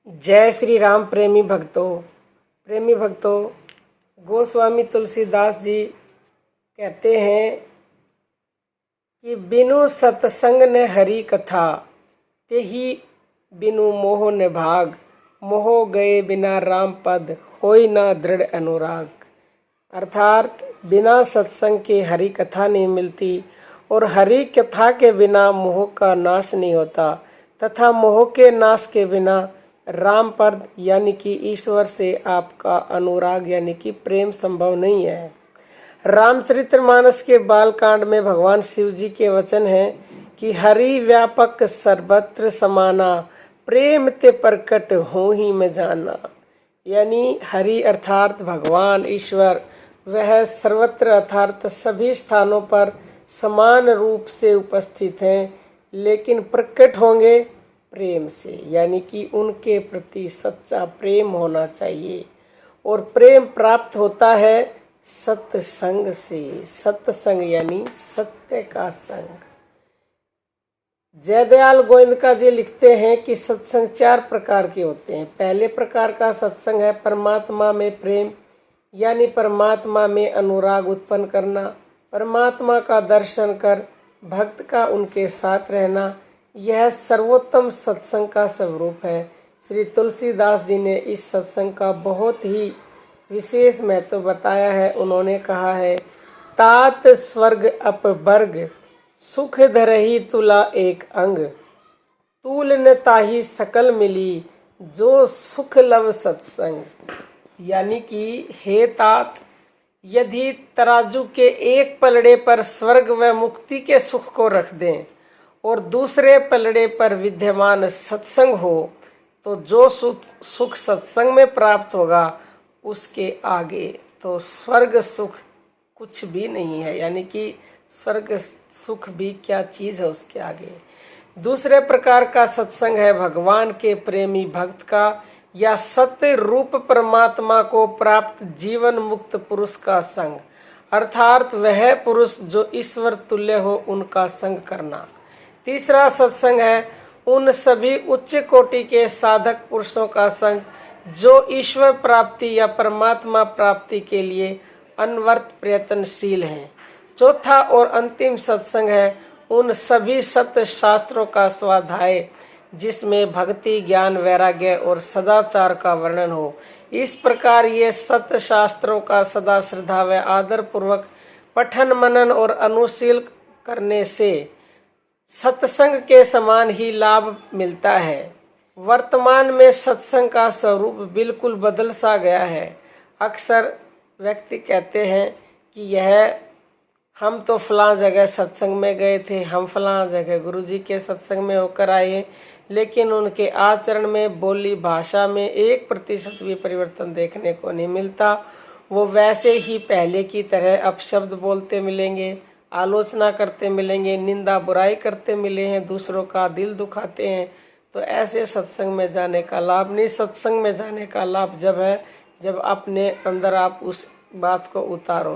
जय श्री राम। प्रेमी भक्तों, गोस्वामी तुलसीदास जी कहते हैं कि बिनु सत्संग ने हरि कथा, ते ही बिनु मोह ने भाग, मोह गए बिना राम पद, होई ना दृढ़ अनुराग। अर्थात बिना सत्संग के हरि कथा नहीं मिलती और हरि कथा के बिना मोह का नाश नहीं होता तथा मोह के नाश के बिना राम पद यानी कि ईश्वर से आपका अनुराग यानी कि प्रेम संभव नहीं है। रामचरितमानस के बालकांड में भगवान शिव जी के वचन हैं कि हरि व्यापक सर्वत्र समाना, प्रेम ते प्रकट हो ही में जाना। यानी हरि अर्थात भगवान ईश्वर, वह सर्वत्र अर्थात सभी स्थानों पर समान रूप से उपस्थित हैं, लेकिन प्रकट होंगे प्रेम से, यानी कि उनके प्रति सच्चा प्रेम होना चाहिए। और प्रेम प्राप्त होता है सत्संग से। सत्संग यानी सत्य का संग। जयदयाल गोविंदका जी लिखते हैं कि सत्संग 4 प्रकार के होते हैं। पहले प्रकार का सत्संग है परमात्मा में प्रेम, यानी परमात्मा में अनुराग उत्पन्न करना, परमात्मा का दर्शन कर भक्त का उनके साथ रहना। यह सर्वोत्तम सत्संग का स्वरूप है। श्री तुलसीदास जी ने इस सत्संग का बहुत ही विशेष महत्व बताया है। उन्होंने कहा है, तात स्वर्ग अपवर्ग, सुख धरही तुला एक अंग, तूल न ताही सकल मिली, जो सुख लव सत्संग। यानी कि हे तात, यदि तराजू के एक पलड़े पर स्वर्ग व मुक्ति के सुख को रख दें और दूसरे पलड़े पर विद्यमान सत्संग हो, तो जो सुख सत्संग में प्राप्त होगा उसके आगे तो स्वर्ग सुख कुछ भी नहीं है। यानी कि स्वर्ग सुख भी क्या चीज है उसके आगे। दूसरे प्रकार का सत्संग है भगवान के प्रेमी भक्त का या सत्य रूप परमात्मा को प्राप्त जीवन मुक्त पुरुष का संग, अर्थात वह पुरुष जो ईश्वर तुल्य हो उनका संग करना। तीसरा सत्संग है उन सभी उच्च कोटि के साधक पुरुषों का संग जो ईश्वर प्राप्ति या परमात्मा प्राप्ति के लिए अनवरत प्रयत्नशील हैं। चौथा और अंतिम सत्संग है उन सभी सत्य शास्त्रों का स्वाध्याय जिसमें भक्ति, ज्ञान, वैराग्य और सदाचार का वर्णन हो। इस प्रकार ये सत्य शास्त्रों का सदा श्रद्धा व आदर पूर्वक पठन, मनन और अनुशील करने से सत्संग के समान ही लाभ मिलता है। वर्तमान में सत्संग का स्वरूप बिल्कुल बदल सा गया है। अक्सर व्यक्ति कहते हैं कि यह हम तो फलां जगह सत्संग में गए थे, हम फलां जगह गुरुजी के सत्संग में होकर आए, लेकिन उनके आचरण में, बोली भाषा में 1% भी परिवर्तन देखने को नहीं मिलता। वो वैसे ही पहले की तरह अपशब्द बोलते मिलेंगे, आलोचना करते मिलेंगे, निंदा बुराई करते मिले हैं, दूसरों का दिल दुखाते हैं। तो ऐसे सत्संग में जाने का लाभ नहीं। सत्संग में जाने का लाभ जब है जब अपने अंदर आप उस बात को उतारो।